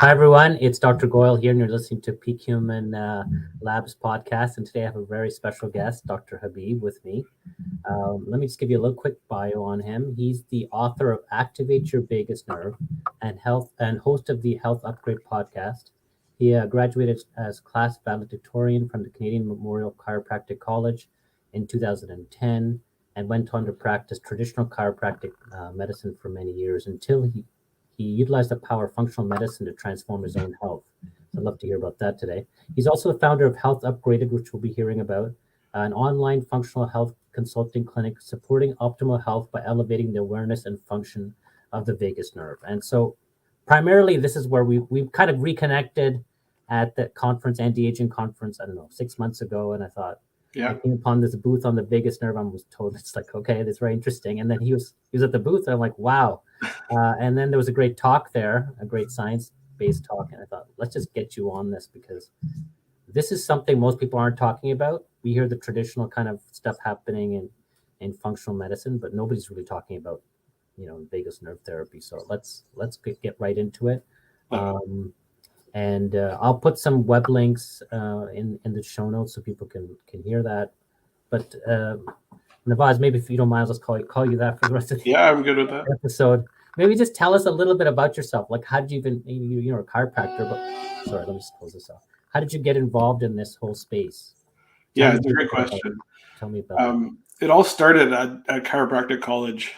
Hi, everyone. It's Dr. Goyle here, and you're listening to Peak Human Labs podcast. And today I have a very special guest, Dr. Habib, with me. Let me just give you a little quick bio on him. He's the author of Activate Your Vagus Nerve and host of the Health Upgrade podcast. He graduated as class valedictorian from the Canadian Memorial Chiropractic College in 2010 and went on to practice traditional chiropractic medicine for many years until he utilized the power of functional medicine to transform his own health. So I'd love to hear about that today. He's also the founder of Health Upgraded, which we'll be hearing about, an online functional health consulting clinic supporting optimal health by elevating the awareness and function of the vagus nerve. And so primarily this is where we kind of reconnected at the conference, anti-aging conference, I don't know, 6 months ago. And I thought, I came upon this booth on the vagus nerve. I was told it's like, okay, that's very interesting. And then he was at the booth. And I'm like, wow. And then there was a great talk there, a great science-based talk. And I thought, let's just get you on this because this is something most people aren't talking about. We hear the traditional kind of stuff happening in functional medicine, but nobody's really talking about, vagus nerve therapy. So let's get right into it. And I'll put some web links in the show notes so people can hear that. But Navaz, maybe if you don't mind, let's call you that for the rest of the I'm good with that episode. Maybe just tell us a little bit about yourself. Like, how did you even, you're a chiropractor, but sorry, let me just close this off. How did you get involved in this whole space? It's a great question. Tell me about that. It all started at chiropractic college,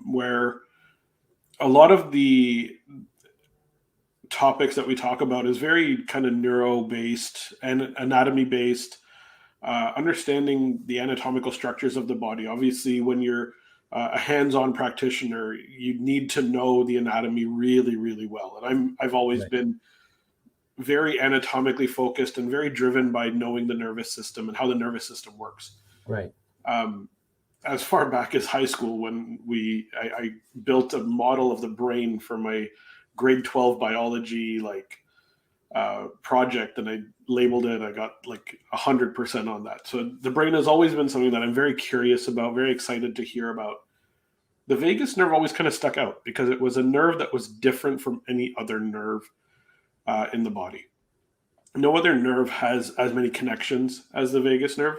where a lot of the topics that we talk about is very kind of neuro-based and anatomy-based, understanding the anatomical structures of the body. Obviously, when you're a hands-on practitioner, you need to know the anatomy really, really well. And I've always been very anatomically focused and very driven by knowing the nervous system and how the nervous system works. Right. As far back as high school, when I built a model of the brain for my grade 12 biology project, and I labeled it. I got 100% on that. So the brain has always been something that I'm very curious about, very excited to hear about. The vagus nerve always kind of stuck out because it was a nerve that was different from any other nerve in the body. No other nerve has as many connections as the vagus nerve.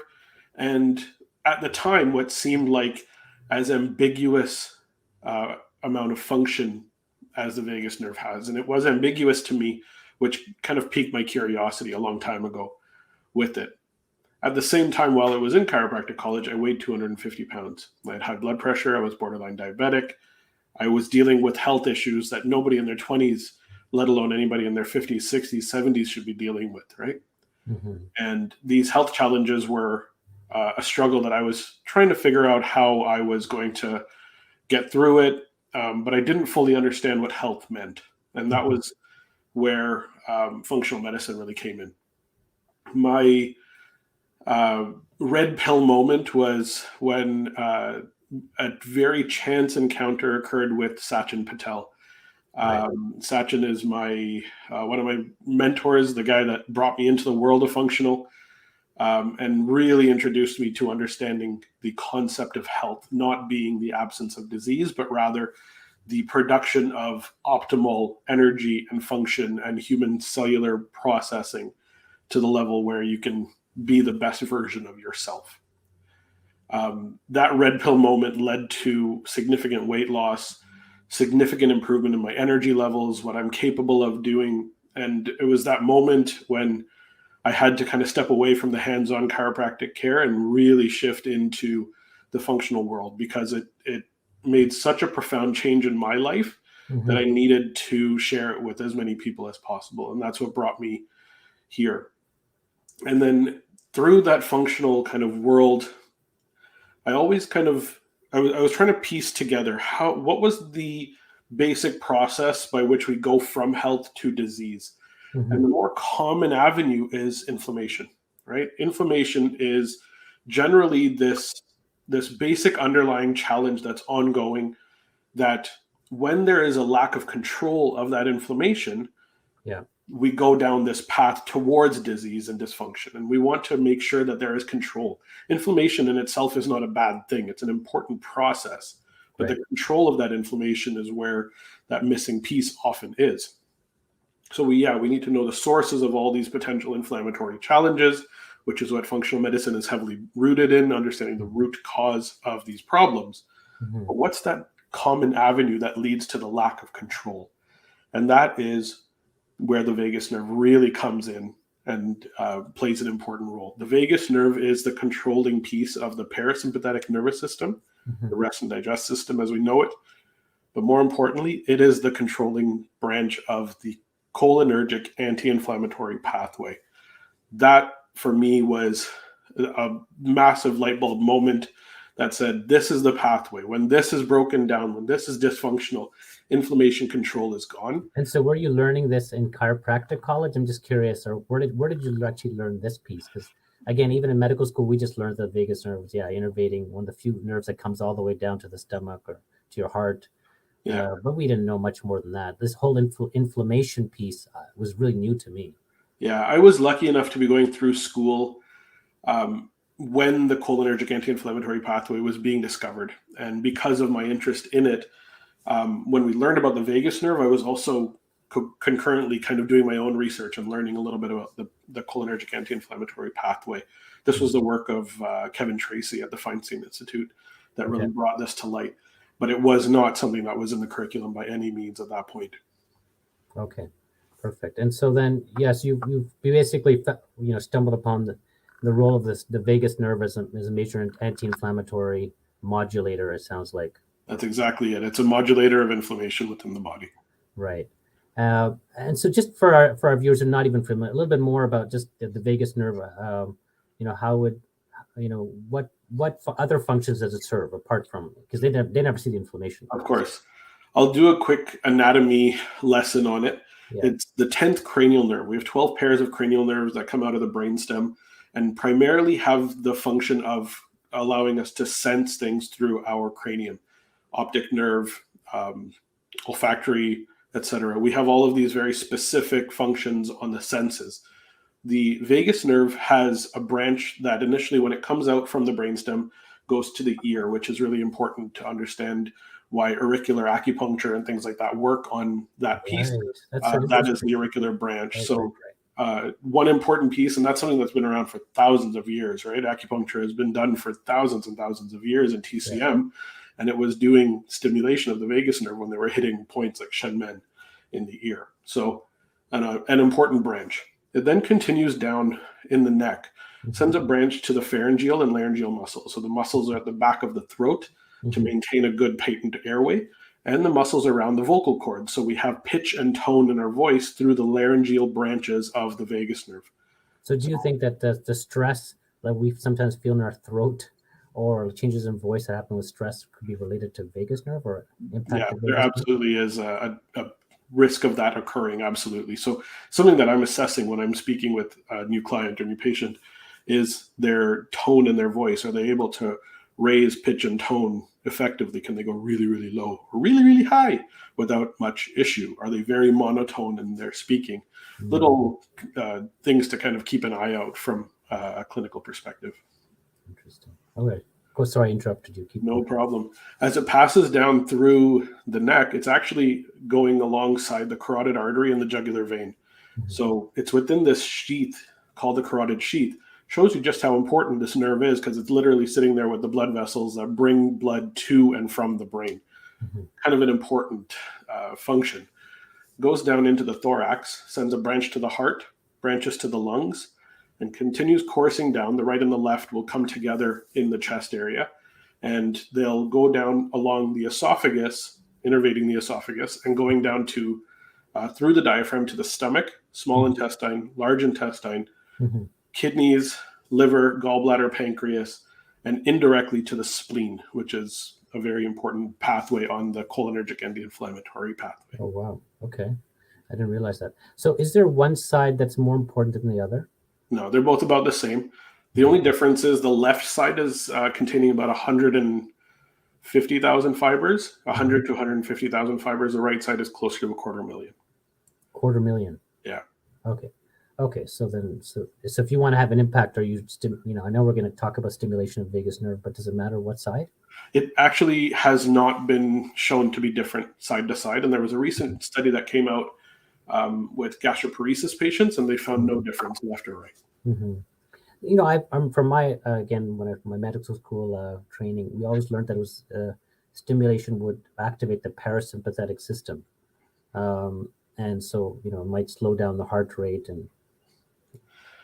And at the time, what seemed like as ambiguous amount of function as the vagus nerve has. And it was ambiguous to me, which kind of piqued my curiosity a long time ago with it. At the same time, while I was in chiropractic college, I weighed 250 pounds. I had high blood pressure. I was borderline diabetic. I was dealing with health issues that nobody in their 20s, let alone anybody in their 50s, 60s, 70s should be dealing with, right? Mm-hmm. And these health challenges were a struggle that I was trying to figure out how I was going to get through it. But I didn't fully understand what health meant. And that was where functional medicine really came in. My red pill moment was when a very chance encounter occurred with Sachin Patel. Sachin is my one of my mentors, the guy that brought me into the world of functional, and really introduced me to understanding the concept of health, not being the absence of disease, but rather the production of optimal energy and function and human cellular processing to the level where you can be the best version of yourself. That red pill moment led to significant weight loss, significant improvement in my energy levels, what I'm capable of doing. And it was that moment when I had to kind of step away from the hands-on chiropractic care and really shift into the functional world because it made such a profound change in my life that I needed to share it with as many people as possible. And that's what brought me here. And then through that functional kind of world, I always kind of, I was trying to piece together what was the basic process by which we go from health to disease. And the more common avenue is inflammation, right? Inflammation is generally this basic underlying challenge that's ongoing, that when there is a lack of control of that inflammation, we go down this path towards disease and dysfunction. And we want to make sure that there is control. Inflammation in itself is not a bad thing. It's an important process. But the control of that inflammation is where that missing piece often is. So we need to know the sources of all these potential inflammatory challenges, which is what functional medicine is heavily rooted in, understanding the root cause of these problems. Mm-hmm. But what's that common avenue that leads to the lack of control? And that is where the vagus nerve really comes in and plays an important role. The vagus nerve is the controlling piece of the parasympathetic nervous system, Mm-hmm. the rest and digest system as we know it. But more importantly, it is the controlling branch of the cholinergic anti-inflammatory pathway. That, for me, was a massive light bulb moment that said, this is the pathway. When this is broken down, when this is dysfunctional, inflammation control is gone. And so were you learning this in chiropractic college? I'm just curious, or where did you actually learn this piece? Because again, even in medical school, we just learned the vagus nerve was, innervating, one of the few nerves that comes all the way down to the stomach or to your heart. Yeah. But we didn't know much more than that. This whole inflammation piece was really new to me. Yeah, I was lucky enough to be going through school when the cholinergic anti-inflammatory pathway was being discovered. And because of my interest in it, when we learned about the vagus nerve, I was also concurrently kind of doing my own research and learning a little bit about the cholinergic anti-inflammatory pathway. This was the work of Kevin Tracy at the Feinstein Institute that really brought this to light. But it was not something that was in the curriculum by any means at that point. Okay, perfect. And so then, yes, you basically stumbled upon the role of the vagus nerve as a major anti-inflammatory modulator. It sounds like. That's exactly it. It's a modulator of inflammation within the body. Right. And so just for our viewers who are not even familiar, a little bit more about just the vagus nerve, how would, what other functions does it serve apart from, because they never see the inflammation. Of course. I'll do a quick anatomy lesson on it. Yeah. It's the 10th cranial nerve. We have 12 pairs of cranial nerves that come out of the brainstem and primarily have the function of allowing us to sense things through our cranium. Optic nerve, olfactory, etc. We have all of these very specific functions on the senses. The vagus nerve has a branch that initially, when it comes out from the brainstem, goes to the ear, which is really important to understand why auricular acupuncture and things like that work on that piece. Right. That is the auricular branch. Right, so one important piece, and that's something that's been around for thousands of years, right? Acupuncture has been done for thousands and thousands of years in TCM. Yeah. And it was doing stimulation of the vagus nerve when they were hitting points like Shenmen in the ear. So an important branch. It then continues down in the neck, sends a branch to the pharyngeal and laryngeal muscles. So the muscles are at the back of the throat to maintain a good patent airway, and the muscles around the vocal cords. So we have pitch and tone in our voice through the laryngeal branches of the vagus nerve. So do you think that the stress that we sometimes feel in our throat or changes in voice that happen with stress could be related to vagus nerve or impact? Yeah, there absolutely is a risk of that occurring. Absolutely. So something that I'm assessing when I'm speaking with a new client or new patient is their tone in their voice. Are they able to raise pitch and tone effectively? Can they go really, really low or really, really high without much issue? Are they very monotone in their speaking? Little things to kind of keep an eye out from a clinical perspective. Interesting. Okay. Oh, sorry, I interrupted you. Keep going. Problem. As it passes down through the neck, it's actually going alongside the carotid artery and the jugular vein. So it's within this sheath called the carotid sheath. Shows you just how important this nerve is because it's literally sitting there with the blood vessels that bring blood to and from the brain. Kind of an important function. Goes down into the thorax, sends a branch to the heart, branches to the lungs, and continues coursing down. The right and the left will come together in the chest area, and they'll go down along the esophagus, innervating the esophagus, and going down to through the diaphragm to the stomach, small intestine, large intestine, kidneys, liver, gallbladder, pancreas, and indirectly to the spleen, which is a very important pathway on the cholinergic anti-inflammatory pathway. Oh, wow. Okay. I didn't realize that. So is there one side that's more important than the other? No, they're both about the same. The only difference is the left side is containing about 150,000 fibers, 100 to 150,000 fibers. The right side is closer to 250,000. 250,000? Yeah. Okay. So if you want to have an impact, or I know we're going to talk about stimulation of vagus nerve, but does it matter what side? It actually has not been shown to be different side to side. And there was a recent study that came out with gastroparesis patients, and they found no difference left or right. Mm-hmm. I'm from my again when I my medical school training. We always learned that it was stimulation would activate the parasympathetic system, and so it might slow down the heart rate and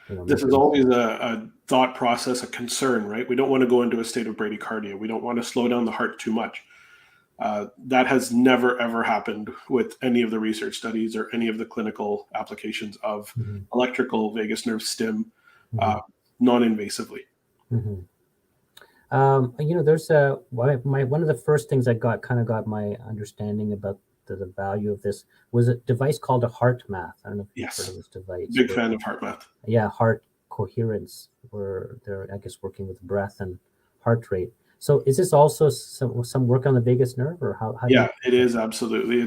This make is it. always a thought process, a concern, right? We don't want to go into a state of bradycardia. We don't want to slow down the heart too much. That has never, ever happened with any of the research studies or any of the clinical applications of Mm-hmm. electrical vagus nerve stim Mm-hmm. non-invasively. Mm-hmm. There's one of the first things I got my understanding about the value of this was a device called a heart math. I don't know if you've heard of Yes, this device. big fan of heart math. Yeah, heart coherence, where they're, I guess, working with breath and heart rate. So is this also some work on the vagus nerve, or how do you? Yeah, it is absolutely.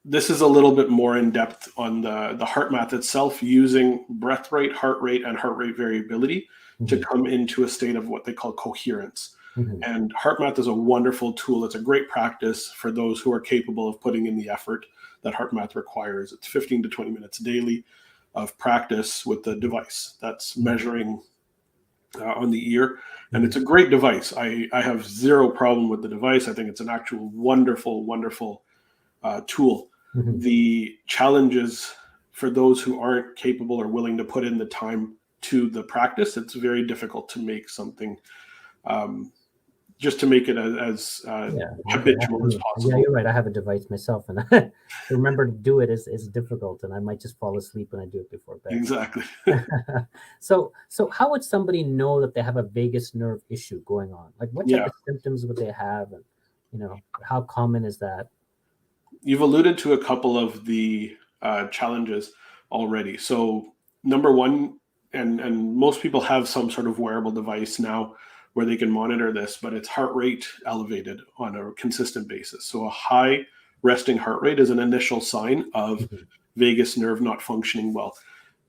This is a little bit more in depth on the heart math itself, using breath rate, and heart rate variability to Mm-hmm. come into a state of what they call coherence. Mm-hmm. And heart math is a wonderful tool. It's a great practice for those who are capable of putting in the effort that heart math requires. It's 15 to 20 minutes daily of practice with the device that's measuring on the ear. And it's a great device. I have zero problem with the device. I think it's an actual wonderful, wonderful tool. Mm-hmm. The challenges for those who aren't capable or willing to put in the time to the practice, it's very difficult to make something, just to make it as Yeah, habitual as yeah, possible. you're right. I have a device myself, and to remember to do it is difficult, and I might just fall asleep when I do it before bed. Exactly. So how would somebody know that they have a vagus nerve issue going on? Like, what type Yeah. of symptoms would they have, and how common is that? You've alluded to a couple of the challenges already. So number one, and most people have some sort of wearable device now where they can monitor this, but it's heart rate elevated on a consistent basis. So a high resting heart rate is an initial sign of Mhm. vagus nerve not functioning well.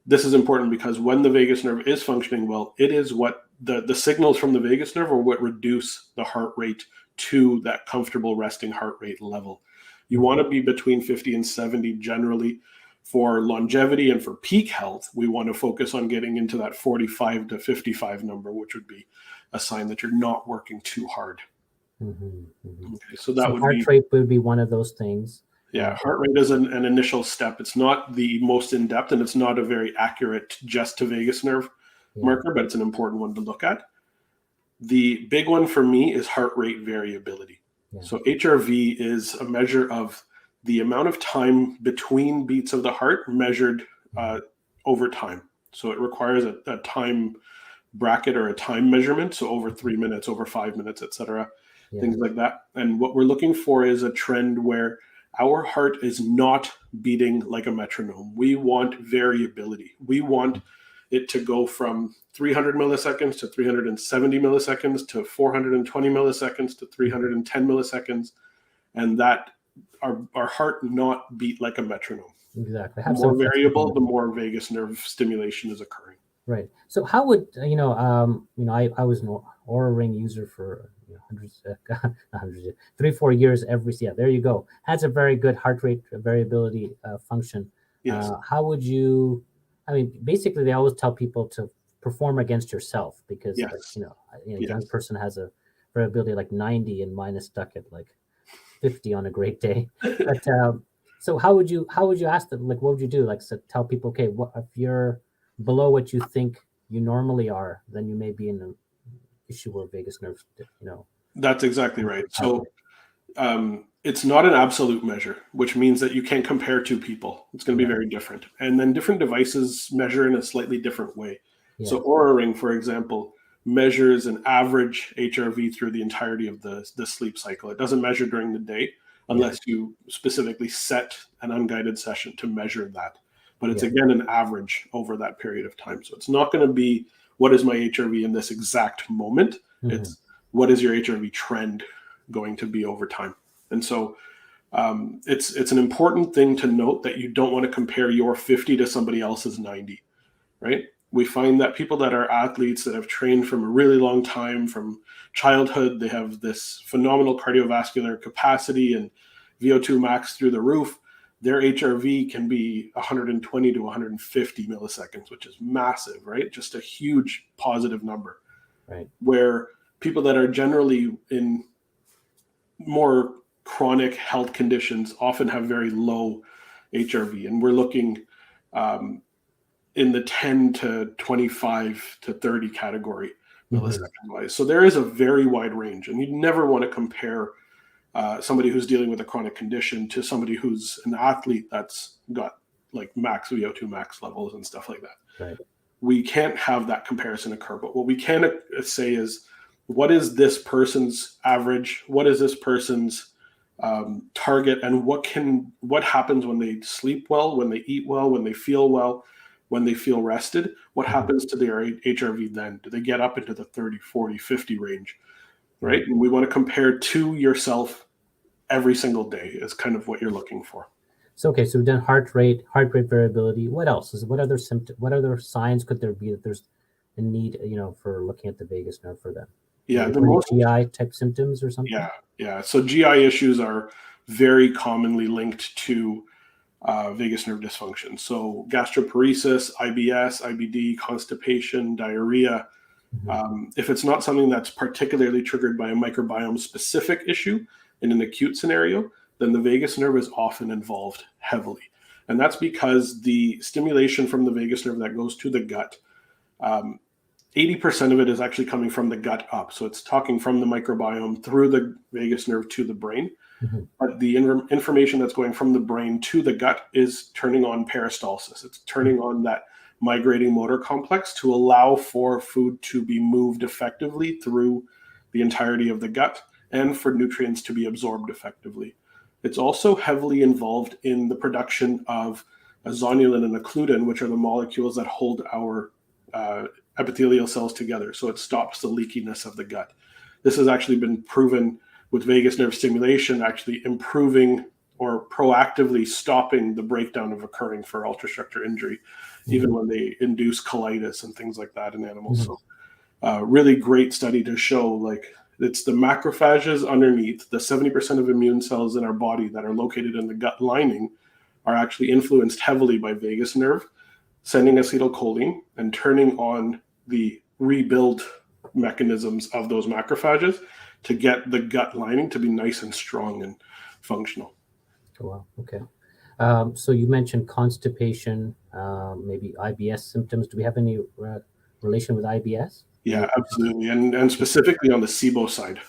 This is important because when the vagus nerve is functioning well, it is what the signals from the vagus nerve are what reduce the heart rate to that comfortable resting heart rate level. You want to be between 50 and 70 generally. For longevity and for peak health, we want to focus on getting into that 45 to 55 number, which would be a sign that you're not working too hard. Mm-hmm. Mm-hmm. Okay, so that So would heart be, rate would be one of those things. yeah, heart rate is an initial step. It's not the most in depth, and it's not a very accurate just to vagus nerve Yeah. marker, but it's an important one to look at. The big one for me is heart rate variability. Yeah. So HRV is a measure of the amount of time between beats of the heart measured over time. So it requires a time bracket or a time measurement. So over 3 minutes, over 5 minutes, etc., Yeah. things like that. And what we're looking for is a trend where our heart is not beating like a metronome. We want variability. We want it to go from 300 milliseconds to 370 milliseconds to 420 milliseconds to 310 milliseconds, and that our heart not beat like a metronome. Exactly. The Have more some variable, the flexibility. more vagus nerve stimulation is occurring. Right. So how would I was an Aura Ring user for hundreds, not hundreds, 3-4 years every. Yeah, there you go. Has a very good heart rate variability function. Yes. How would you? I mean, basically, they always tell people to perform against yourself because, like, Yes. a Yes. young person has a variability like 90, and mine is stuck at like 50 on a great day. But so how would you ask them? Like, what would you do? Like, so tell people, okay, what if you're below what you think you normally are, then you may be in an issue where vagus nerves, That's exactly right. heart So rate. it's not an absolute measure, which means that you can't compare two people. It's going to be Yeah, very different. And then different devices measure in a slightly different way. yeah, So Aura Ring, for example, measures an average HRV through the entirety of the sleep cycle. It doesn't measure during the day yeah, unless you specifically set an unguided session to measure that. But it's yeah. again an average over that period of time. So it's not going to be what is my HRV in this exact moment. Hmm. It's what is your HRV trend going to be over time. And so it's an important thing to note that you don't want to compare your 50 to somebody else's 90, right? We find that people that are athletes that have trained from a really long time, from childhood, they have this phenomenal cardiovascular capacity and VO2 max through the roof. their HRV can be 120 to 150 milliseconds, which is massive, right? Just a huge positive number. Right. Where people that are generally in more chronic health conditions often have very low HRV, and we're looking in the 10 to 25 to 30 category millisecond wise. So there is a very wide range, and you never want to compare somebody who's dealing with a chronic condition to somebody who's an athlete that's got like max VO2 max levels and stuff like that. Right. We can't have that comparison occur, but what we can say is, what is this person's average? What is this person's target? And what happens when they sleep well, when they eat well, when they feel well, when they feel rested? What happens to their HRV then? Do they get up into the 30, 40, 50 range? Right? And we want to compare to yourself every single day is kind of what you're looking for. So, okay, so we've done heart rate variability. What else? What other signs could there be that there's a need, for looking at the vagus nerve for them? Yeah, the most GI type symptoms or something. Yeah. So GI issues are very commonly linked to vagus nerve dysfunction. So gastroparesis, IBS, IBD, constipation, diarrhea. If it's not something that's particularly triggered by a microbiome specific issue in an acute scenario, then the vagus nerve is often involved heavily. And that's because the stimulation from the vagus nerve that goes to the gut, 80% of it is actually coming from the gut up. So it's talking from the microbiome through the vagus nerve to the brain. But the information that's going from the brain to the gut is turning on peristalsis. It's turning on that migrating motor complex to allow for food to be moved effectively through the entirety of the gut and for nutrients to be absorbed effectively. It's also heavily involved in the production of a zonulin and occludin, which are the molecules that hold our epithelial cells together. So it stops the leakiness of the gut. This has actually been proven with vagus nerve stimulation, actually improving or proactively stopping the breakdown of occurring for ultrastructure injury, even when they induce colitis and things like that in animals. So really great study to show, like, it's the macrophages underneath, the 70% of immune cells in our body that are located in the gut lining are actually influenced heavily by vagus nerve, sending acetylcholine and turning on the rebuild mechanisms of those macrophages to get the gut lining to be nice and strong and functional. Oh, wow. Okay. So you mentioned constipation, maybe IBS symptoms. Do we have any relation with IBS? Yeah, absolutely. And specifically on the SIBO side,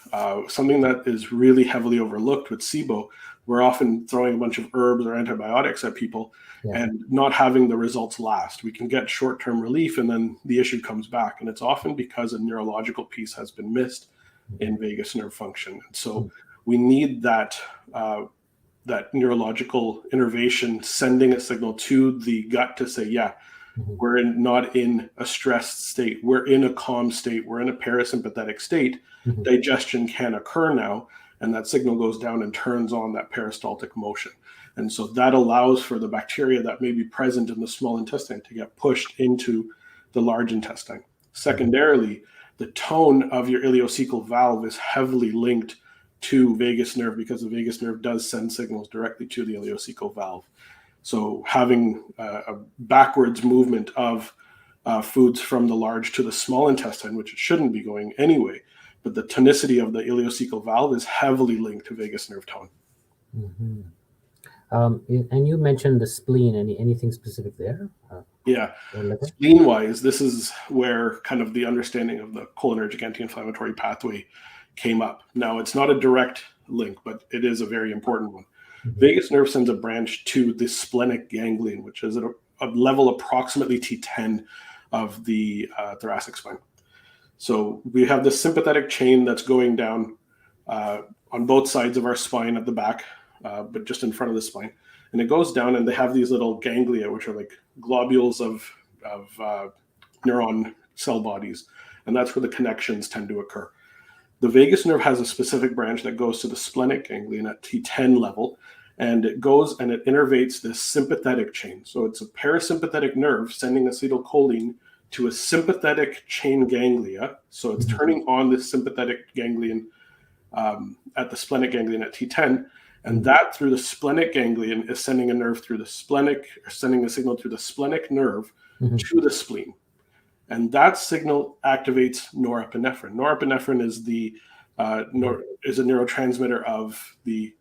something that is really heavily overlooked with SIBO, we're often throwing a bunch of herbs or antibiotics at people and not having the results last. We can get short-term relief and then the issue comes back. And it's often because a neurological piece has been missed in vagus nerve function. And so we need that neurological innervation sending a signal to the gut to say, yeah, we're not in a stressed state. We're in a calm state. We're in a parasympathetic state. Digestion can occur now. And that signal goes down and turns on that peristaltic motion. And so that allows for the bacteria that may be present in the small intestine to get pushed into the large intestine. Secondarily, the tone of your ileocecal valve is heavily linked to vagus nerve because the vagus nerve does send signals directly to the ileocecal valve. So having a backwards movement of foods from the large to the small intestine, which it shouldn't be going anyway, but the tonicity of the ileocecal valve is heavily linked to vagus nerve tone. And you mentioned the spleen. Anything specific there? Yeah. Spleen-wise, this is where kind of the understanding of the cholinergic anti-inflammatory pathway came up. Now, it's not a direct link, but it is a very important one. Vagus nerve sends a branch to the splenic ganglion, which is at a level approximately T10 of the thoracic spine. So we have this sympathetic chain that's going down on both sides of our spine at the back, but just in front of the spine. And it goes down and they have these little ganglia, which are like globules of neuron cell bodies. And that's where the connections tend to occur. The vagus nerve has a specific branch that goes to the splenic ganglion at T10 level, and it goes and it innervates this sympathetic chain. So it's a parasympathetic nerve sending acetylcholine to a sympathetic chain ganglia. So it's turning on this sympathetic ganglion at the splenic ganglion at T10, And that through the splenic ganglion is sending a nerve through the splenic, or sending a signal through the splenic nerve to the spleen. And that signal activates norepinephrine. Norepinephrine is is a neurotransmitter of the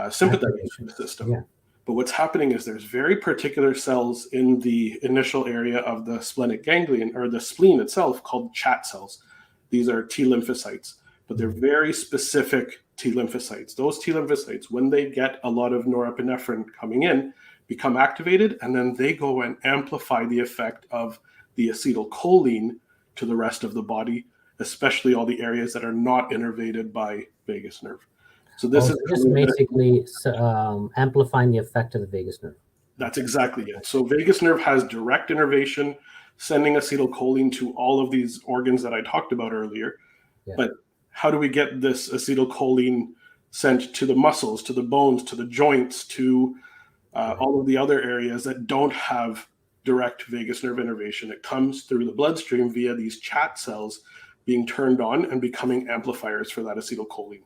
sympathetic nervous system. Yeah. But what's happening is there's very particular cells in the initial area of the splenic ganglion, or the spleen itself, called chat cells. These are T lymphocytes, but they're very specific T lymphocytes. Those T lymphocytes, when they get a lot of norepinephrine coming in, become activated, and then they go and amplify the effect of the acetylcholine to the rest of the body, especially all the areas that are not innervated by vagus nerve. So this is just basically amplifying the effect of the vagus nerve. That's exactly it. So vagus nerve has direct innervation, sending acetylcholine to all of these organs that I talked about earlier. Yeah. But how do we get this acetylcholine sent to the muscles, to the bones, to the joints, to all of the other areas that don't have direct vagus nerve innervation? It comes through the bloodstream via these chat cells being turned on and becoming amplifiers for that acetylcholine.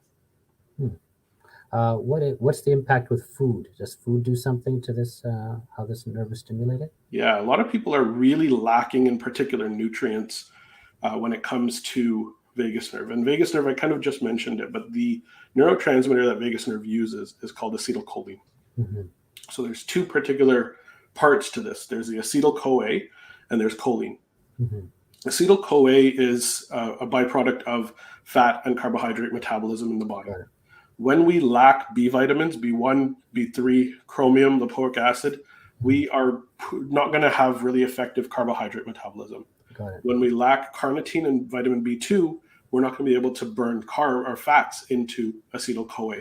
What's the impact with food? Does food do something to this, how this nerve is stimulated? Yeah, a lot of people are really lacking in particular nutrients when it comes to vagus nerve. And vagus nerve, I kind of just mentioned it, but the neurotransmitter that vagus nerve uses is called acetylcholine. So there's two particular parts to this. There's the acetyl-CoA and there's choline. Acetyl-CoA is a byproduct of fat and carbohydrate metabolism in the body. Right. When we lack B vitamins, B1, B3, chromium, lipoic acid, we are not going to have really effective carbohydrate metabolism. When we lack carnitine and vitamin B2, we're not going to be able to burn carb or fats into acetyl-CoA.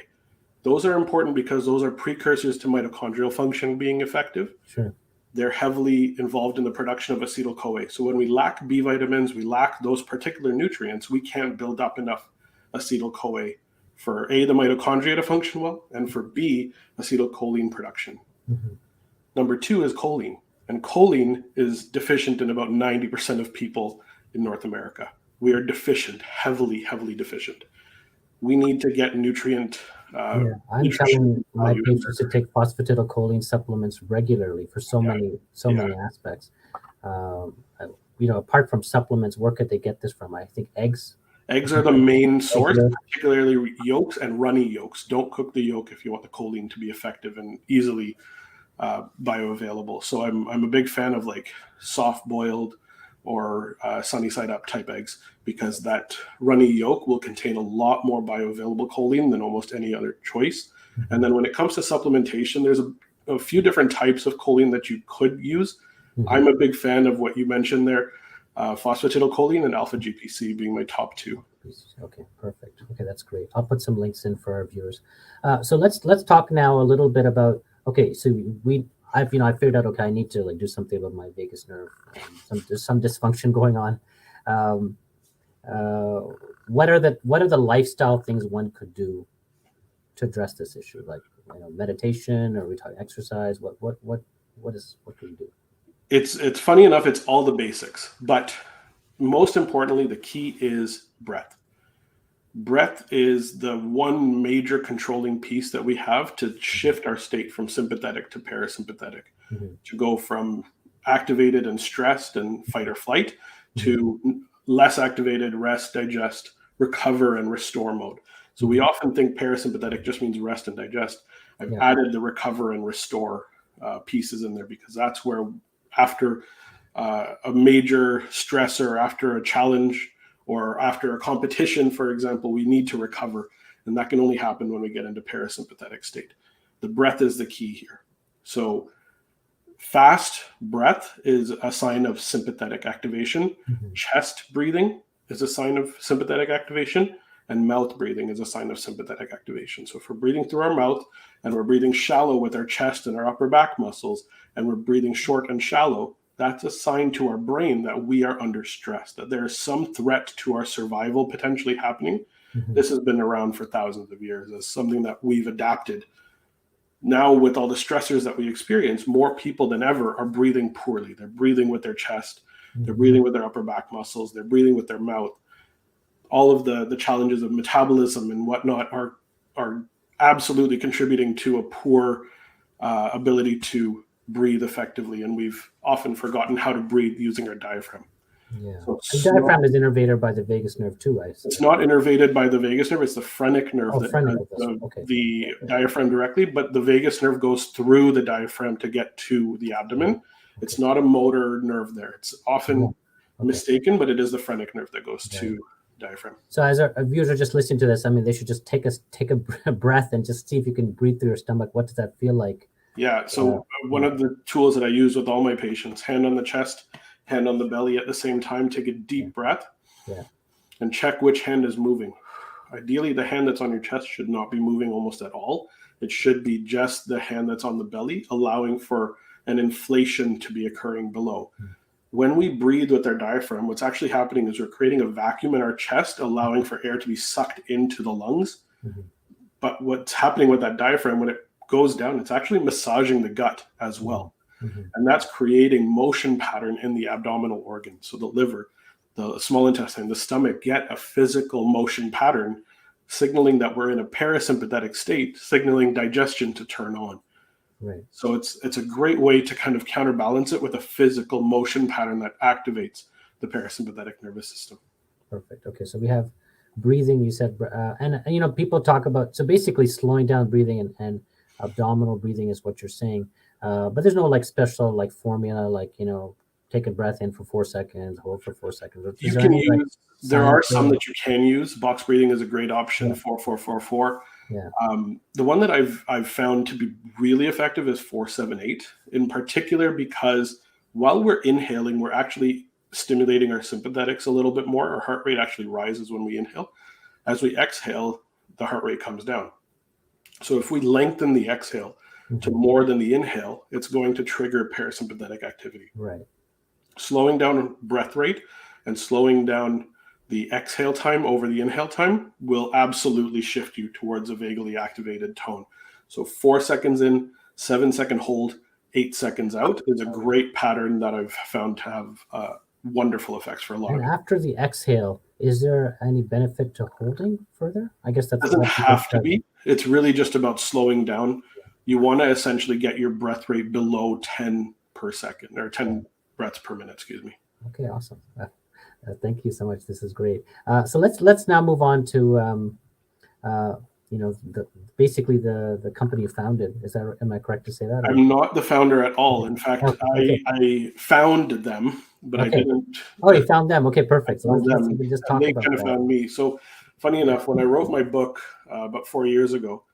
Those are important because those are precursors to mitochondrial function being effective. Sure. They're heavily involved in the production of acetyl-CoA. So when we lack B vitamins, we lack those particular nutrients, we can't build up enough acetyl-CoA for A, the mitochondria to function well, and for B, acetylcholine production. Number two is choline. And choline is deficient in about 90% of people in North America. We are deficient, heavily deficient. We need to get nutrient. I'm telling my patients to take phosphatidylcholine supplements regularly for so many aspects. Apart from supplements, where could they get this from? I think eggs. Eggs are the main source, particularly yolks and runny yolks. Don't cook the yolk if you want the choline to be effective and easily bioavailable. So I'm a big fan of like soft boiled or sunny side up type eggs, because that runny yolk will contain a lot more bioavailable choline than almost any other choice. And then when it comes to supplementation, there's a few different types of choline that you could use. I'm a big fan of what you mentioned there. Phosphatidylcholine and alpha GPC being my top two. Okay, perfect. Okay, that's great. I'll put some links in for our viewers. So let's talk now a little bit about. Okay, so I figured out. Okay, I need to do something about my vagus nerve. There's some dysfunction going on. What are the lifestyle things one could do to address this issue? Like meditation, or we talk exercise. What can we do? It's funny enough, it's all the basics, but most importantly, the key is breath. Breath is the one major controlling piece that we have to shift our state from sympathetic to parasympathetic, to go from activated and stressed and fight or flight to less activated, rest, digest, recover, and restore mode. So we often think parasympathetic just means rest and digest. I've added the recover and restore pieces in there, because that's where after a major stressor, after a challenge, or after a competition, for example, we need to recover. And that can only happen when we get into parasympathetic state. The breath is the key here. So fast breath is a sign of sympathetic activation. Chest breathing is a sign of sympathetic activation. And mouth breathing is a sign of sympathetic activation. So if we're breathing through our mouth and we're breathing shallow with our chest and our upper back muscles, and we're breathing short and shallow, that's a sign to our brain that we are under stress, that there is some threat to our survival potentially happening. This has been around for thousands of years as something that we've adapted. Now, with all the stressors that we experience, more people than ever are breathing poorly. They're breathing with their chest. They're breathing with their upper back muscles. They're breathing with their mouth. All of the challenges of metabolism and whatnot are absolutely contributing to a poor ability to breathe effectively. And we've often forgotten how to breathe using our diaphragm. Yeah. So The diaphragm is innervated by the vagus nerve too, I see. it's not innervated by the vagus nerve. It's the phrenic nerve that phrenic has nerve. Okay. the diaphragm directly, but the vagus nerve goes through the diaphragm to get to the abdomen. Okay. It's not a motor nerve there. It's often mistaken, but it is the phrenic nerve that goes to diaphragm. So as our viewers are just listening to this, I mean, they should just take a breath and just see if you can breathe through your stomach. What does that feel like? Yeah. So one of the tools that I use with all my patients, hand on the chest, hand on the belly at the same time, take a deep breath and check which hand is moving. Ideally, the hand that's on your chest should not be moving almost at all. It should be just the hand that's on the belly, allowing for an inflation to be occurring below. When we breathe with our diaphragm, what's actually happening is we're creating a vacuum in our chest, allowing for air to be sucked into the lungs. But what's happening with that diaphragm, when it goes down, it's actually massaging the gut as well. And that's creating motion pattern in the abdominal organs. So the liver, the small intestine, the stomach get a physical motion pattern, signaling that we're in a parasympathetic state, signaling digestion to turn on. Right. So it's a great way to kind of counterbalance it with a physical motion pattern that activates the parasympathetic nervous system. Perfect. Okay, so we have breathing. You said, and you know, people talk about, so basically slowing down breathing and abdominal breathing is what you're saying. But there's no like special like formula, like, you know, take a breath in for 4 seconds, hold for 4 seconds. You can use, there are some that you can use. Box breathing is a great option, 4-4-4-4. Yeah. The one that I've found to be really effective is 4-7-8, in particular because while we're inhaling, we're actually stimulating our sympathetics a little bit more. Our heart rate actually rises when we inhale. As we exhale, the heart rate comes down. So if we lengthen the exhale to more than the inhale, it's going to trigger parasympathetic activity. Right. Slowing down breath rate and slowing down the exhale time over the inhale time will absolutely shift you towards a vaguely activated tone. So 4 seconds in, 7-second hold, 8 seconds out is a great pattern that I've found to have wonderful effects for a lot of people. After the exhale, is there any benefit to holding further? I guess that's doesn't have to be. It's really just about slowing down. You want to essentially get your breath rate below 10 per second, or 10 breaths per minute, excuse me. Okay, awesome. Thank you so much. This is great. So let's now move on to you know, basically the company you founded. Am I correct to say that? I'm not the founder at all. In fact, I found them, but I didn't. Oh, you found them. Okay, perfect. So let's just talk they about kind of found me. So funny enough, when I wrote my book about 4 years ago,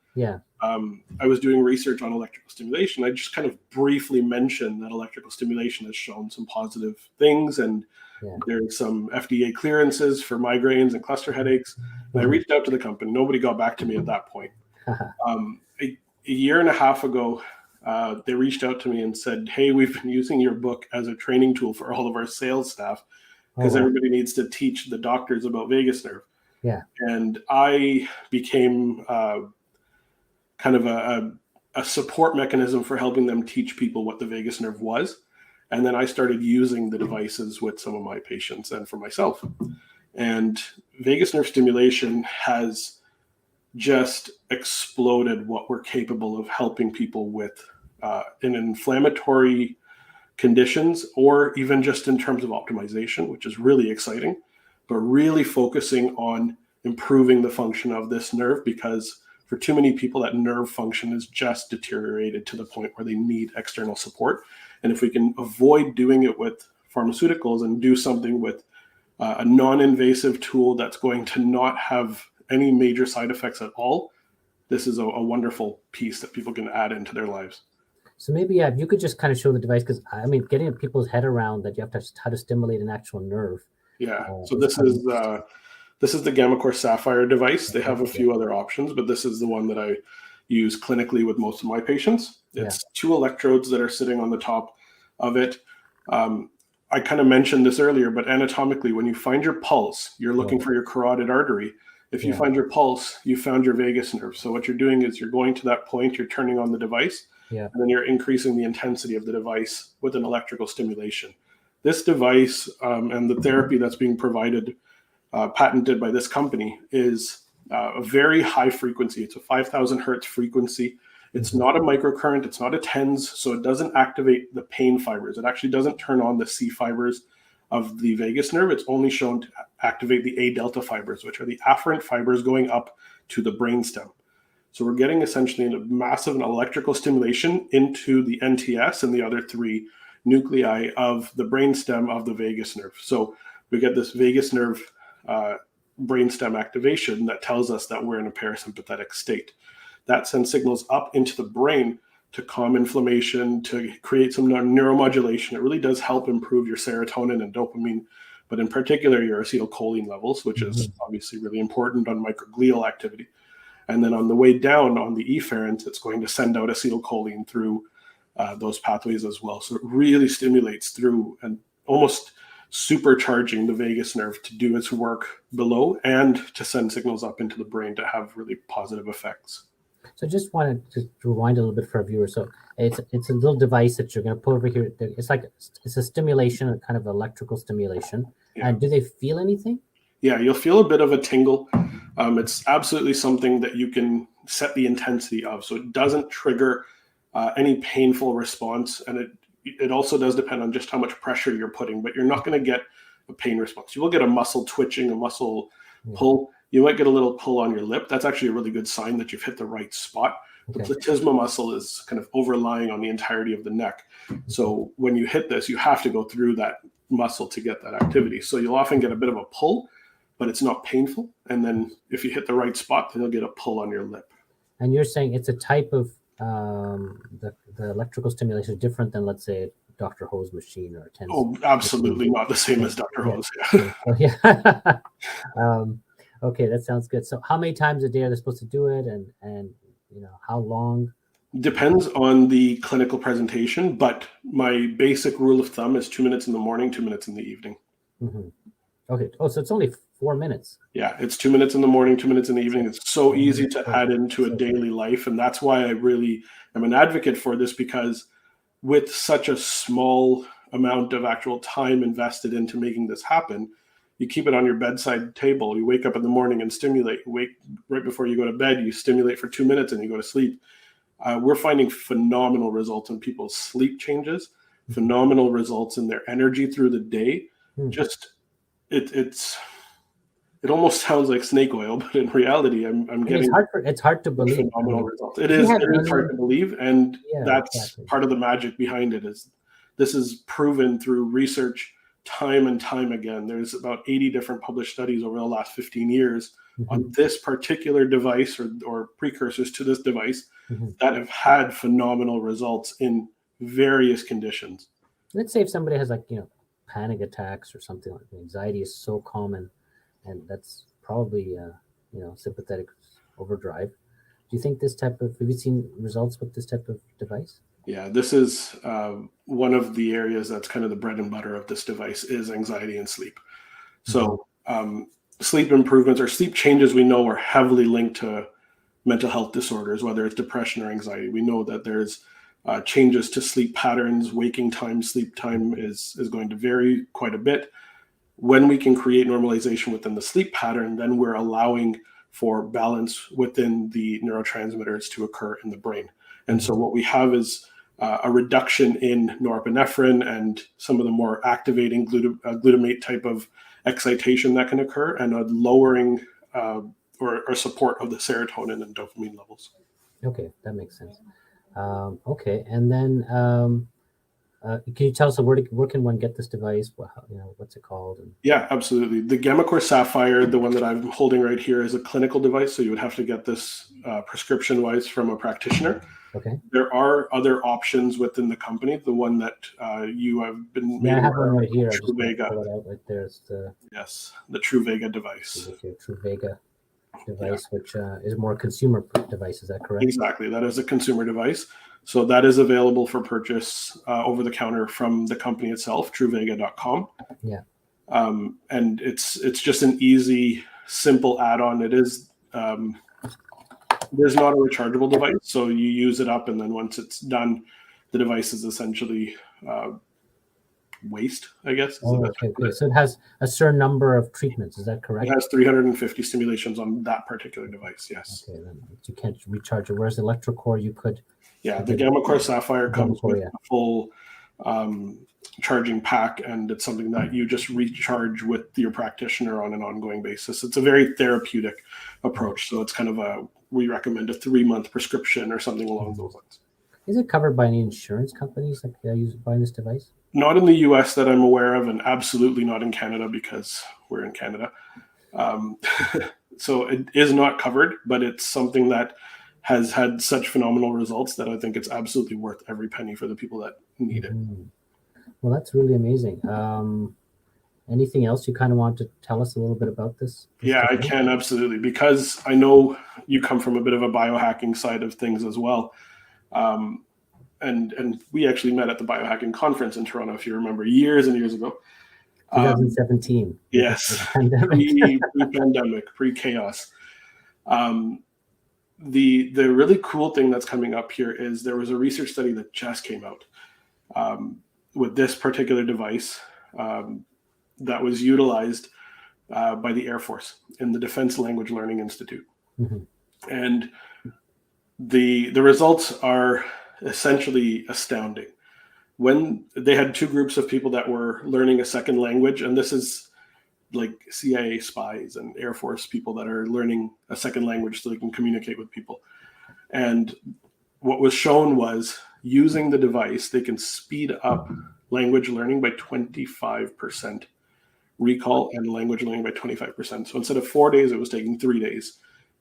I was doing research on electrical stimulation. I just kind of briefly mentioned that electrical stimulation has shown some positive things, and there's some FDA clearances for migraines and cluster headaches. And I reached out to the company. Nobody got back to me at that point. A year and a half ago, they reached out to me and said, "Hey, we've been using your book as a training tool for all of our sales staff because everybody needs to teach the doctors about vagus nerve." And I became kind of a support mechanism for helping them teach people what the vagus nerve was. And then I started using the devices with some of my patients and for myself. And vagus nerve stimulation has just exploded what we're capable of helping people with in inflammatory conditions, or even just in terms of optimization, which is really exciting, but really focusing on improving the function of this nerve, because for too many people, that nerve function is just deteriorated to the point where they need external support. And if we can avoid doing it with pharmaceuticals and do something with a non-invasive tool that's going to not have any major side effects at all, this is a wonderful piece that people can add into their lives. So maybe, if you could just kind of show the device, because I mean, getting people's head around that you have to how to stimulate an actual nerve. So this is the GammaCore Sapphire device. They have a few other options, but this is the one that I use clinically with most of my patients. It's 2 electrodes that are sitting on the top of it. I kind of mentioned this earlier, but anatomically, when you find your pulse, you're looking for your carotid artery. If you find your pulse, you found your vagus nerve. So what you're doing is you're going to that point, you're turning on the device, and then you're increasing the intensity of the device with an electrical stimulation. This device and the therapy that's being provided, patented by this company, is a very high frequency. It's a 5,000 hertz frequency. It's not a microcurrent. It's not a TENS, so it doesn't activate the pain fibers. It actually doesn't turn on the C fibers of the vagus nerve. It's only shown to activate the A delta fibers, which are the afferent fibers going up to the brainstem. So we're getting essentially a massive electrical stimulation into the NTS and the other three nuclei of the brainstem of the vagus nerve. So we get this vagus nerve brainstem activation that tells us that we're in a parasympathetic state. That sends signals up into the brain to calm inflammation, to create some neuromodulation. It really does help improve your serotonin and dopamine, but in particular your acetylcholine levels, which is obviously really important on microglial activity. And then on the way down on the efferent, it's going to send out acetylcholine through those pathways as well. So it really stimulates through and almost supercharging the vagus nerve to do its work below and to send signals up into the brain to have really positive effects. So just wanted to rewind a little bit for our viewers. So it's a little device that you're going to put over here. It's a stimulation, a kind of electrical stimulation. Yeah. And do they feel anything? Yeah, you'll feel a bit of a tingle. It's absolutely something that you can set the intensity of. So it doesn't trigger any painful response. And it also does depend on just how much pressure you're putting, but you're not going to get a pain response. You will get a muscle twitching, a muscle pull. You might get a little pull on your lip. That's actually a really good sign that you've hit the right spot. The platysma muscle is kind of overlying on the entirety of the neck. So when you hit this, you have to go through that muscle to get that activity. So you'll often get a bit of a pull, but it's not painful. And then if you hit the right spot, then you'll get a pull on your lip. And you're saying it's a type of the electrical stimulation is different than, let's say, Dr. Ho's machine or a TENS. Oh, absolutely not the same as Dr. Ho's. Yeah. Okay, that sounds good. So how many times a day are they supposed to do it, and how long? Depends on the clinical presentation, but my basic rule of thumb is 2 minutes in the morning, 2 minutes in the evening. Okay. Oh, so it's only 4 minutes. Yeah, it's 2 minutes in the morning, 2 minutes in the evening. It's so easy to add into a daily life, and that's why I really am an advocate for this, because with such a small amount of actual time invested into making this happen, you keep it on your bedside table. You wake up in the morning and stimulate. You wake right before you go to bed, you stimulate for 2 minutes and you go to sleep. We're finding phenomenal results in people's sleep changes, phenomenal results in their energy through the day. Just it almost sounds like snake oil, but in reality, I'm getting it's hard to believe phenomenal results. It is hard to believe, and that's part of the magic behind it. Is this is proven through research time and time again. There's about 80 different published studies over the last 15 years on this particular device or precursors to this device that have had phenomenal results in various conditions. Let's say if somebody has panic attacks or something like that. Anxiety is so common, and that's probably sympathetic overdrive. Do you think have you seen results with this type of device? Yeah, this is one of the areas that's kind of the bread and butter of this device is anxiety and sleep. So sleep improvements or sleep changes we know are heavily linked to mental health disorders, whether it's depression or anxiety. We know that there's changes to sleep patterns, waking time, sleep time is going to vary quite a bit. When we can create normalization within the sleep pattern, then we're allowing for balance within the neurotransmitters to occur in the brain. And so what we have is a reduction in norepinephrine and some of the more activating glutamate type of excitation that can occur, and a lowering or support of the serotonin and dopamine levels. Okay, that makes sense. Okay, and then can you tell us where can one get this device? What's it called? Yeah, absolutely. The Gammacore Sapphire, the one that I'm holding right here, is a clinical device, so you would have to get this prescription-wise from a practitioner. Okay. There are other options within the company. The one that you have been I have one right here. Truvega. Pull it out right there. Yes, the Truvega device. Truvega device, which is more consumer device. Is that correct? Exactly. That is a consumer device. So that is available for purchase over the counter from the company itself, truvega.com. Yeah. And it's just an easy, simple add-on. It is there's not a rechargeable device, so you use it up, and then once it's done, the device is essentially waste, I guess. Is the Oh, best way okay, to put okay. it. So it has a certain number of treatments. Is that It correct? has 350 stimulations on that particular device. Yes. Okay, then you can't recharge it. Whereas the electrocore, you could. Yeah, You the could Gamma Core Sapphire Gamma comes core, with yeah. a full charging pack, and it's something that you just recharge with your practitioner on an ongoing basis. It's a very therapeutic approach. So it's kind of we recommend a 3-month prescription or something along those lines. Is it covered by any insurance companies that use buying this device? Not in the US that I'm aware of, and absolutely not in Canada because we're in Canada. So it is not covered, but it's something that has had such phenomenal results that I think it's absolutely worth every penny for the people that need it. Well, that's really amazing. Anything else you kind of want to tell us a little bit about this? Yeah, I can absolutely, because I know you come from a bit of a biohacking side of things as well. And we actually met at the biohacking conference in Toronto, if you remember, years and years ago. 2017. Yes, pre-pandemic, pre-chaos. The really cool thing that's coming up here is there was a research study that just came out with this particular device that was utilized by the Air Force in the Defense Language Learning Institute. And the results are essentially astounding. When they had 2 groups of people that were learning a second language, and this is like CIA spies and Air Force people that are learning a second language so they can communicate with people. And what was shown was using the device, they can speed up language learning by 25%, recall and language learning by 25%. So instead of 4 days, it was taking 3 days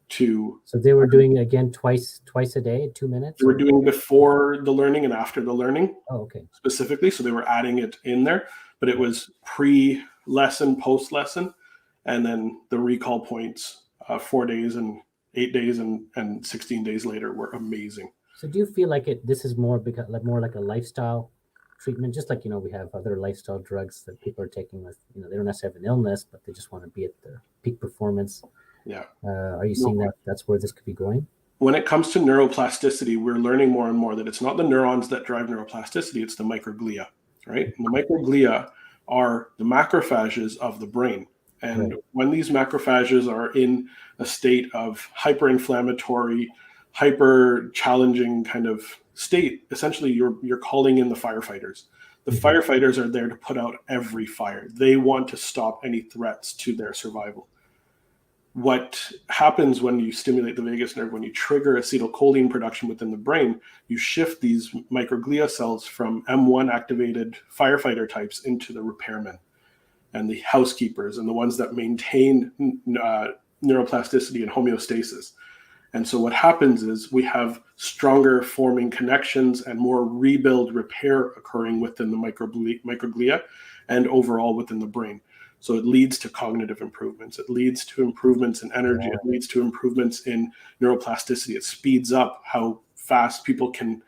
to. So they were doing it again twice a day, 2 minutes? They were doing before the learning and after the learning. Oh, okay. Specifically. So they were adding it in there, but it was pre-lesson, post-lesson, and then the recall points 4 days and 8 days and 16 days later were amazing. So do you feel like this is more like a lifestyle treatment, just like, we have other lifestyle drugs that people are taking with, they don't necessarily have an illness, but they just want to be at their peak performance. Yeah. Are you seeing that's where this could be going? When it comes to neuroplasticity, we're learning more and more that it's not the neurons that drive neuroplasticity, it's the microglia, right? And the microglia are the macrophages of the brain. And when these macrophages are in a state of hyper-inflammatory, hyper-challenging kind of state, essentially you're calling in the firefighters. The firefighters are there to put out every fire. They want to stop any threats to their survival. What happens when you stimulate the vagus nerve, when you trigger acetylcholine production within the brain, you shift these microglia cells from M1 activated firefighter types into the repairmen and the housekeepers and the ones that maintain neuroplasticity and homeostasis. And so what happens is we have stronger forming connections and more rebuild repair occurring within the microglia and overall within the brain. So it leads to cognitive improvements. It leads to improvements in energy. It leads to improvements in neuroplasticity. It speeds up how fast people can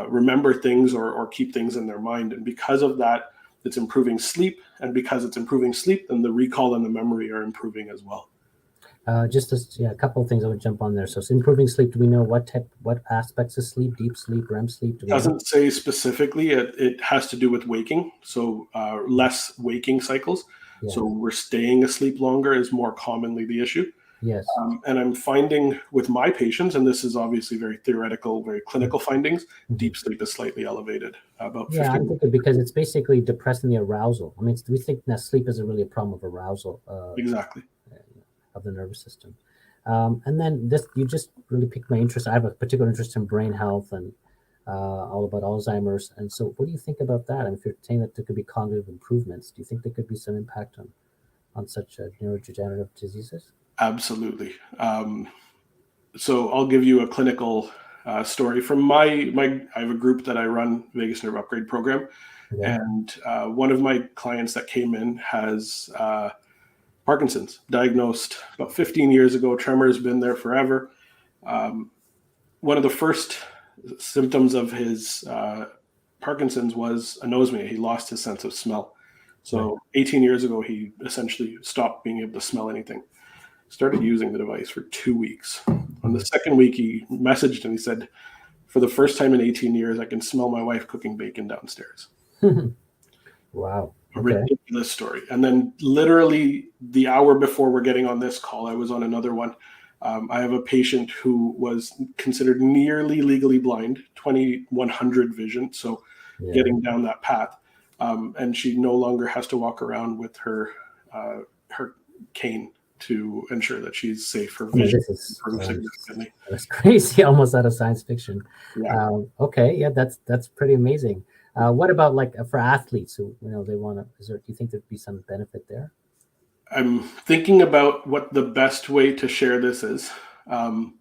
remember things or keep things in their mind. And because of that, it's improving sleep. And because it's improving sleep, then the recall and the memory are improving as well. A couple of things I would jump on there. So it's improving sleep. Do we know what aspects of sleep, deep sleep, REM sleep? It doesn't say specifically. It has to do with waking. So less waking cycles. Yeah. So we're staying asleep longer is more commonly the issue. Yes. And I'm finding with my patients, and this is obviously very theoretical, very clinical findings, deep sleep is slightly elevated. About 15. I think because it's basically depressing the arousal. I mean, we think that sleep isn't really a problem of arousal. Exactly. Of the nervous system. And then you just really piqued my interest. I have a particular interest in brain health and all about Alzheimer's. And so what do you think about that? And if you're saying that there could be cognitive improvements, do you think there could be some impact on such neurodegenerative diseases? Absolutely. So I'll give you a clinical story from I have a group that I run, Vagus Nerve Upgrade Program. Okay. And one of my clients that came in has Parkinson's, diagnosed about 15 years ago. Tremor has been there forever. One of the first symptoms of his Parkinson's was anosmia. He lost his sense of smell. So 18 years ago, he essentially stopped being able to smell anything. Started using the device for 2 weeks. On the second week, he messaged and he said, for the first time in 18 years, I can smell my wife cooking bacon downstairs. Wow. A Okay. ridiculous story. And then literally the hour before we're getting on this call, I was on another one. I have a patient who was considered nearly legally blind, 2100 vision, so Yeah. getting down that path. And she no longer has to walk around with her cane to ensure that she's safe. Her I mean, vision this is improved significantly. that's crazy, almost out of science fiction. Yeah. Okay, yeah, that's pretty amazing. What about like for athletes who they want to? Do you think there'd be some benefit there? I'm thinking about what the best way to share this is. Um,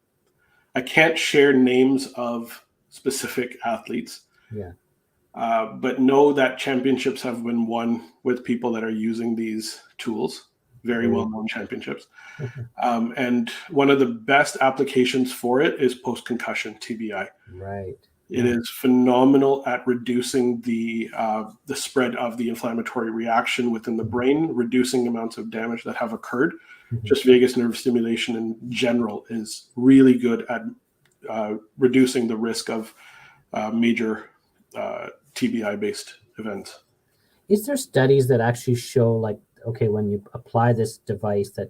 I can't share names of specific athletes, Yeah. but know that championships have been won with people that are using these tools, very Very well known championships. And one of the best applications for it is post concussion TBI. right. It is phenomenal at reducing the spread of the inflammatory reaction within the brain, reducing amounts of damage that have occurred. Mhm. Just vagus nerve stimulation in general is really good at reducing the risk of major TBI-based events. Is there studies that actually show like okay when you apply this device that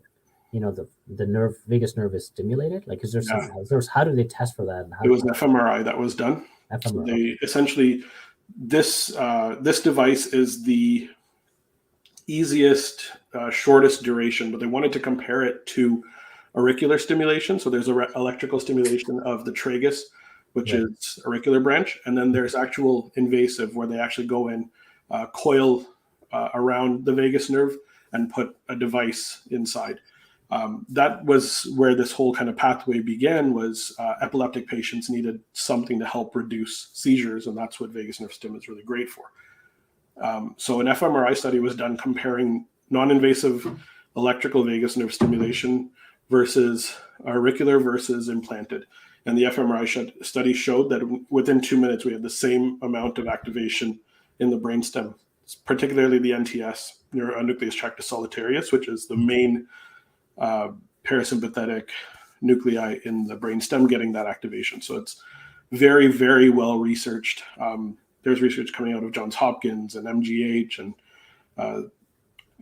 the vagus nerve is stimulated? Like, is there some? Yeah. How do they test for that? And how It was fMRI that was done. So fMRI? they essentially this device is the easiest, shortest duration, but they wanted to compare it to auricular stimulation. So there's electrical stimulation of the tragus, which Right. is auricular branch, and then there's actual invasive where they actually go in, coil around the vagus nerve and put a device inside. That was where this whole kind of pathway began. Was epileptic patients needed something to help reduce seizures, and that's what vagus nerve stim is really great for. So an fMRI study was done comparing non-invasive electrical vagus nerve stimulation versus auricular versus implanted. And the fMRI study showed that within 2 minutes, we had the same amount of activation in the brainstem, particularly the NTS, neuronucleus tractus solitarius, which is the main parasympathetic nuclei in the brainstem, getting that activation. So it's very, very well researched. There's research coming out of Johns Hopkins and MGH and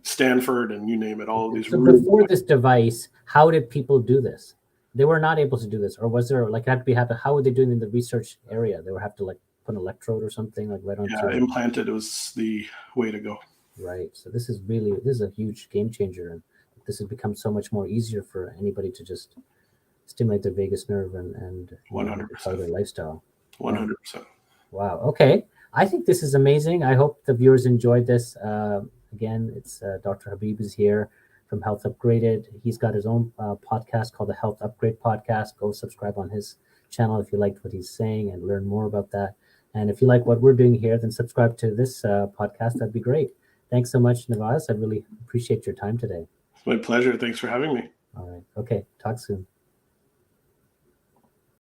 Stanford and you name it. All of these. So before this device, how did people do this? They were not able to do this, or was there like had to be happen? How were they doing in the research area? They would have to like put an electrode or something like right onto. Yeah, implanted was the way to go. Right. So this is a huge game changer, and this has become so much more easier for anybody to just stimulate their vagus nerve and 100% part of their lifestyle. 100%. Wow. Okay. I think this is amazing. I hope the viewers enjoyed this. Again, it's Dr. Habib is here from Health Upgraded. He's got his own podcast called the Health Upgrade Podcast. Go subscribe on his channel if you liked what he's saying and learn more about that. And if you like what we're doing here, then subscribe to this podcast. That'd be great. Thanks so much, Navaz. I really appreciate your time today. It's my pleasure. Thanks for having me. All right. Okay. Talk soon.